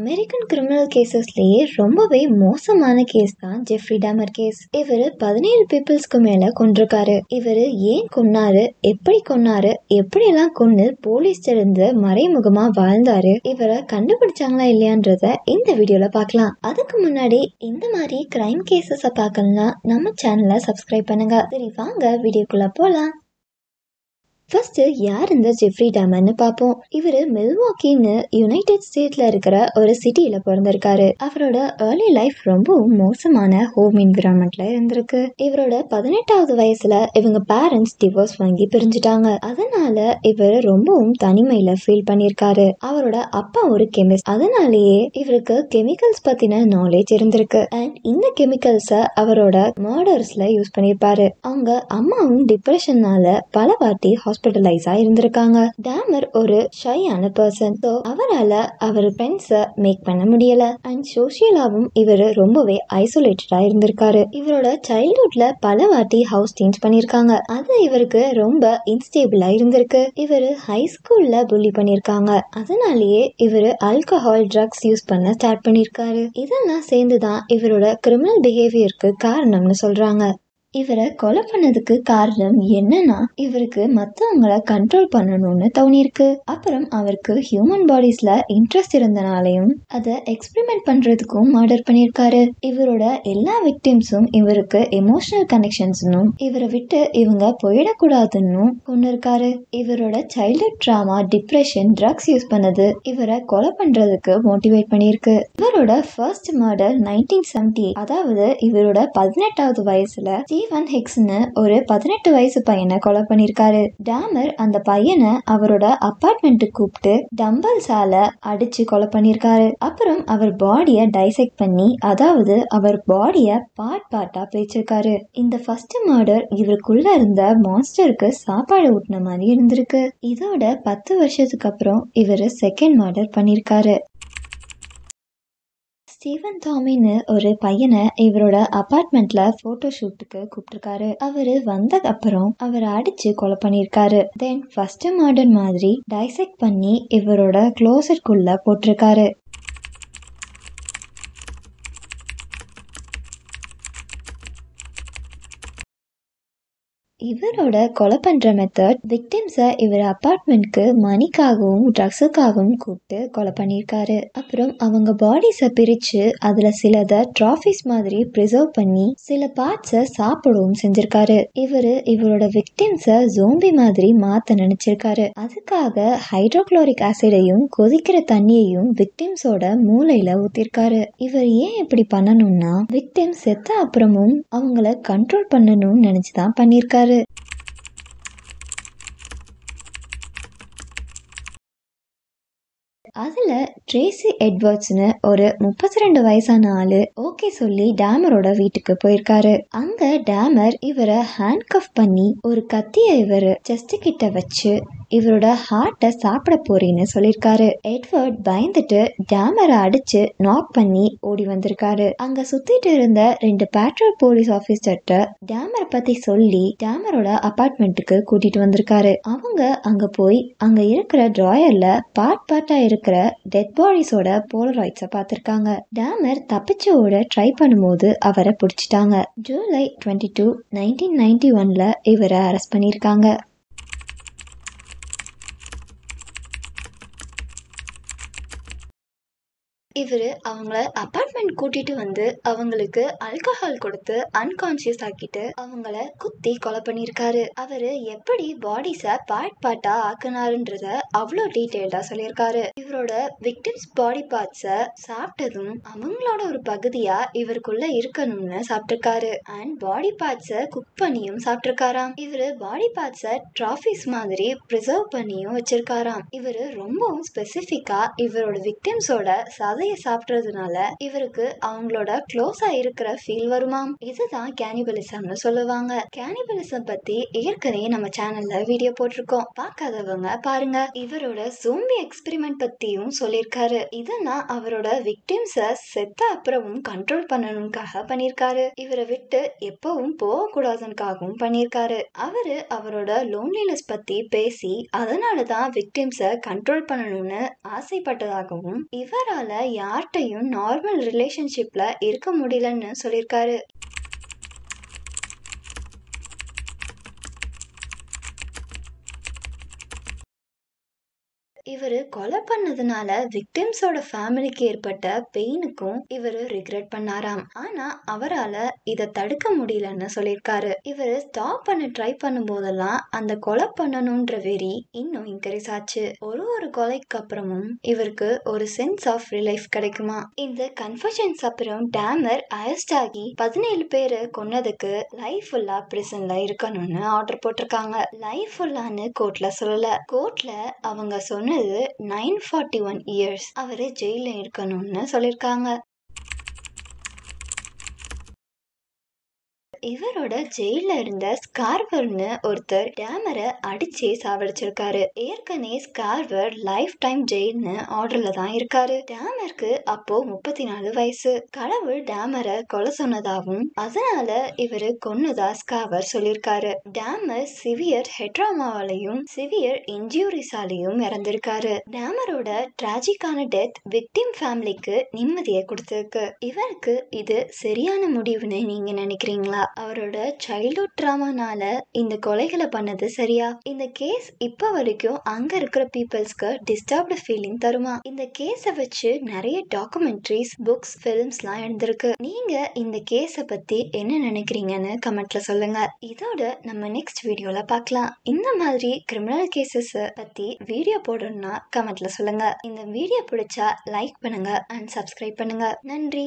American criminal கேசஸ்லயே ரொம்பவே மோசமான case தான் ஜெஃப்ரி டாமர் கேஸ். இவரு 17 பீப்புள்ஸ்க்கு மேல கொன்றிருக்காரு. இவரு ஏன் கொன்னாரு, எப்படி கொன்னாரு, எப்படி எல்லாம் கொன்னு போலீஸ் இருந்து மறைமுகமா வாழ்ந்தாரு, இவரை கண்டுபிடிச்சாங்களா இல்லையான்றத இந்த வீடியோல பார்க்கலாம். அதுக்கு முன்னாடி இந்த மாதிரி கிரைம் கேசஸ பார்க்கணும்னா நம்ம சேனலை சப்ஸ்கிரைப் பண்ணுங்க. சரி வாங்க வீடியோக்குள்ள போலாம். ஃபர்ஸ்ட் யார் இந்த ஜெஃப்ரி டாமர்னு பார்ப்போம். இவரு மில்வாக்கின்னு யுனைடெட் ஸ்டேட்ஸ்ல இருக்கிற ஒரு சிட்டியில பிறந்திருக்காரு. அவரோட ஏர்லி லைஃப் ரொம்பவும் மோசமான ஹோம் என்விரான்மெண்ட்ல இருந்திருக்கு. இவரோட 18வது வயசுல இவங்க பேரண்ட்ஸ் டிவோர்ஸ் வாங்கி பிரிஞ்சுட்டாங்க. அதனால இவர் ரொம்பவும் தனிமையில ஃபீல் பண்ணிருக்காரு. அவரோட அப்பா ஒரு கெமிஸ்ட், அதனாலேயே இவருக்கு கெமிக்கல்ஸ் பத்தின நாலேஜ் இருந்திருக்கு. அண்ட் இந்த கெமிக்கல்ஸ அவரோட மர்டர்ஸ்ல யூஸ் பண்ணிருப்பாரு. அவங்க அம்மாவும் டிப்ரெஷன்னால பல வாட்டி ஹாஸ்பிட்டலைஸ் ஆயிருந்திருக்காங்க. டாமர் ஒரு ஷையான பர்சன். சோ அவரால அவர் ஃப்ரெண்ட்ஸ மேக் பண்ண முடியல. அண்ட் சோஷியலாவும் இவரு ரொம்பவே ஐசோலேட்டடா இருந்திருக்காரு. இவரோட சைல்ட்ஹுட்ல பல வாட்டி ஹவுஸ் சேஞ்ச் பண்ணிருக்காங்க. அது இவருக்கு ரொம்ப இன்ஸ்டேபிளா இருந்திருக்கு. இவரு ஹை ஸ்கூல்ல புல்லி பண்ணிருக்காங்க. அதனாலேயே இவரு ஆல்கஹால், ட்ரக்ஸ் யூஸ் பண்ண ஸ்டார்ட் பண்ணிருக்காரு. இதெல்லாம் சேர்ந்துதான் இவரோட கிரிமினல் பிஹேவியருக்கு காரணம்னு சொல்றாங்க. இவரை கொலை பண்ணதுக்கு காரணம் என்னன்னா, இவருக்கு மத்தவங்களை கண்ட்ரோல் பண்ணணும்னு தோணிருக்கு. அப்புறம் அவருக்கு ஹியூமன் பாடிஸ்ல இன்ட்ரெஸ்ட் இருந்தனாலையும் அதை எக்ஸ்பெரிமெண்ட் பண்றதுக்கும் மர்டர் பண்ணிருக்காரு. இவரோட எல்லா விக்டிம்ஸும் இவருக்கு எமோஷனல் கனெக்ஷன்ஸ்னும் இவரை விட்டு இவங்க போயிடக்கூடாதுன்னு கொண்டிருக்காரு. இவரோட childhood trauma, depression, drugs use பண்ணது இவரை கொலை பண்றதுக்கு மோட்டிவேட் பண்ணிருக்கு. இவரோட ஃபர்ஸ்ட் மர்டர் 1970, அதாவது இவரோட 18வது வயசுல ஸ்டீவன் ஹிக்ஸ்னு ஒரு 18 வயசு பையனை கொலை பண்ணிருக்காரு. டாமர் அந்த பையனை அவரோட அபார்ட்மெண்ட்டுக்கு கூப்பிட்டு டம்பல்ஸால அடிச்சு கொலை பண்ணிருக்காரு. அப்புறம் அவர் பாடிய டைசெக்ட் பண்ணி, அதாவது அவர் பாடிய பார்ட் பார்ட்டா பிரிச்சிருக்காரு. இந்த ஃபர்ஸ்ட் மர்டர் இவருக்குள்ள இருந்த மான்ஸ்டருக்கு சாப்பாடு ஊட்டின மாதிரி இருந்திருக்கு. இதோட 10 வருஷத்துக்கு அப்புறம் இவரு செகண்ட் மர்டர் பண்ணிருக்காரு. ஸ்டீவன் தாமின்னு ஒரு பையனை இவரோட அபார்ட்மெண்ட்ல போட்டோ ஷூட்டுக்கு கூப்பிட்டிருக்காரு. அவரு வந்த அப்புறம் அவரை அடிச்சு கொலை பண்ணிருக்காரு. தென் ஃபர்ஸ்ட் மர்டர் மாதிரி டைசெக்ட் பண்ணி இவரோட க்ளோசெட்குள்ள போட்டிருக்காரு. இவரோட கொலை பண்ற மெத்தட், விக்டிம்ஸை இவர் அபார்ட்மெண்ட்க்கு மணிக்காகவும் ட்ரக்ஸுக்காகவும் கூப்பிட்டு கொலை பண்ணிருக்காரு. அப்புறம் அவங்க பாடிஸை பிரிச்சு அதுல சிலதை ட்ராஃபிஸ் மாதிரி ப்ரிசர்வ் பண்ணி சில பார்ட்ஸை சாப்பிடவும் செஞ்சிருக்காரு. இவரோட விக்டிம்ஸை ஜோம்பி மாதிரி மாத்த நினைச்சிருக்காரு. அதுக்காக ஹைட்ரோக்ளோரிக் ஆசிடையும் கொதிக்கிற தண்ணியையும் விக்டிம்ஸோட மூளையில ஊத்திருக்காரு. இவர் ஏன் இப்படி பண்ணணும்னா, விக்டிம்ஸ் செத்த அப்புறமும் அவங்கள கண்ட்ரோல் பண்ணணும்னு நினைச்சுதான் பண்ணிருக்காரு. அதுல ட்ரேசி எட்வர்ட்ஸ்னு ஒரு 32 வயசான ஆளு ஓகே சொல்லி டாமரோட வீட்டுக்கு போயிருக்காரு. அங்க டாமர் இவரை ஹேண்ட் கஃப் பண்ணி ஒரு கத்திய இவரு செஸ்ட் கிட்ட வச்சு இவரோட ஹார்ட்டை சாப்பிட போறேன்னு சொல்லிருக்காரு. எட்வர்ட் பயந்துட்டு டாமரை அடிச்சு நாக் பண்ணி ஓடி வந்திருக்காரு. அங்க சுத்திட்டு இருந்த 2 பேட்ரோல் போலீஸ் ஆபீசர்ட்ட டாமரை பத்தி சொல்லி டாமரோட அபார்ட்மெண்ட்டுக்கு கூட்டிட்டு வந்திருக்காரு. அவங்க அங்க போய் அங்க இருக்கிற டிராயர்ல பார்ட்டா இருக்கிற டெட் பாடிஸோட போலராய்ட்ஸை பார்த்திருக்காங்க. டாமர் தப்பிச்சு ஓட ட்ரை பண்ணும்போது அவரை பிடிச்சிட்டாங்க. ஜூலை 22, 1991ல இவரை அரெஸ்ட் பண்ணிருக்காங்க. இவரு அவங்கள அபார்ட்மெண்ட் கூட்டிட்டு வந்து அவங்களுக்கு ஆல்கஹால் கொடுத்து அன்கான்சியஸ் ஆக்கிட்டு அவங்கள குத்தி கொலை பண்ணிருக்காரு. அவரு எப்படி பாடிஸ பார்ட்டா ஆக்குனாருன்றத அவ்வளோ டீடைல்டா சொல்லியிருக்காரு. இவரோட விக்டிம்ஸ் பாடி பார்ட்ஸ சாப்பிட்டதும் அவங்களோட ஒரு பகுதியா இவருக்குள்ள இருக்கணும்னு சாப்பிட்டிருக்காரு. அண்ட் பாடி பார்ட்ஸ குக் பண்ணியும் சாப்பிட்டிருக்காராம். இவரு பாடி பார்ட்ஸ ட்ராஃபிஸ் மாதிரி ப்ரிசர்வ் பண்ணியும் வச்சிருக்காராம். இவரு ரொம்பவும் ஸ்பெசிபிக்கா இவரோட விக்டிம்ஸோட சதை சாப்பிடுறதுனால இவருக்கு அவங்களோட க்ளோஸா இருக்கிற ஃபீல் வருமாம். இதுதான் கேனிபலிசம்னு சொல்லுவாங்க. கேனிபலிசம் பத்தி ஏற்கனவே நம்ம சேனல்ல வீடியோ போட்டிருக்கோம், பார்க்காதவங்க பாருங்க. இவரோட ஜோம்பி எக்ஸ்பெரிமெண்ட் பத்தியும் சொல்லியிருக்காரு. இதெல்லாம் அவரோட விக்டிம்ஸ செத்த அப்புறமும் கண்ட்ரோல் பண்ணணும்காக பண்ணிருக்காரு. இவரை விட்டு எப்பவும் போக கூடாதுக்காகவும் பண்ணிருக்காரு. அவரோட லோன்லினஸ் பத்தி பேசி அதனாலதான் விக்டிம்ஸ கண்ட்ரோல் பண்ணணும்னு ஆசைப்பட்டதாகவும் இவரால யார்கிட்டையும் நார்மல் ரிலேஷன்ஷிப்ல இருக்க முடியலன்னு சொல்லியிருக்காரு. இவரு கொலை பண்ணதுனால விக்டிம்ஸோட ஃபேமிலிக்கு ஏற்பட்ட பெயினுக்கும் இவரு ரிக்ரெட் பண்ணாராம். ஆனா அவரால இத தடுக்க முடியலன்னு சொல்லியிருக்காரு. இவரு ஸ்டாப் பண்ண ட்ரை பண்ணும் போதெல்லாம் அந்த கொலை பண்ணணும்ன்ற வெறி இன்னும் இன்க்ரீஸ் ஆச்சு. ஒரு கொலைக்கு அப்புறமும் இவருக்கு ஒரு சென்ஸ் ஆஃப் ரிலைஃப் கிடைக்குமா. இந்த கன்ஃபஷன்ஸ் அப்புறம் டேமர் அரெஸ்ட் ஆகி 17 பேரை கொன்னதுக்கு லைஃப் ஃபுல்லா பிரிசன்ல இருக்கணும்னு ஆர்டர் போட்டிருக்காங்க. லைஃப் ஃபுல்லான்னு கோர்ட்ல சொல்லல. கோர்ட்ல அவங்க சொன்ன 941 இயர்ஸ் அவரு ஜெயில இருக்கணும்னு சொல்லிருக்காங்க. இவரோட ஜெயில இருந்த ஸ்கார்வர்னு ஒருத்தர் டேமரை அடிச்சே சாவடிச்சிருக்காரு. ஏற்கனவே ஸ்கார்வர் லைஃப் டைம் ஜெயில்னு ஆர்டர்ல தான் இருக்காரு. டேமருக்கு அப்போ 34 வயசு. கடவுள் டேமரை கொலை சொன்னதாவும் அதனால இவரு கொன்னதா ஸ்கார்வர் சொல்லிருக்காரு. டேமர் சிவியர் ஹெட்ராமாவாலையும் சிவியர் இன்ஜூரிஸாலையும் இறந்திருக்காரு. டேமரோட டிராஜிக்கான டெத் விக்டிம் ஃபேமிலிக்கு நிம்மதியை கொடுத்திருக்கு. இவருக்கு இது சரியான முடிவுன்னு நீங்க நினைக்கிறீங்களா? அவரோட சைல்ட்ஹுட் ட்ராமானால இந்த கொலைகளை பண்ணது சரியா? இந்த கேஸ் இப்ப வரைக்கும் அங்க இருக்கிற பீப்புள்ஸ்க்கு டிஸ்டர்ப்டு ஃபீலிங் தருமா? இந்த கேஸை வச்சு நிறைய டாக்குமெண்ட்ரிஸ், புக்ஸ், ஃபிலிம்ஸ்லாம் எழுந்திருக்கு. நீங்க இந்த கேஸை பத்தி என்ன நினைக்கிறீங்கன்னு கமெண்ட்ல சொல்லுங்க. இதோட நம்ம நெக்ஸ்ட் வீடியோல பார்க்கலாம். இந்த மாதிரி கிரிமினல் கேசஸ் பத்தி வீடியோ போடணும்னா கமெண்ட்ல சொல்லுங்க. இந்த வீடியோ பிடிச்சா லைக் பண்ணுங்க அண்ட் சப்ஸ்கிரைப் பண்ணுங்க. நன்றி.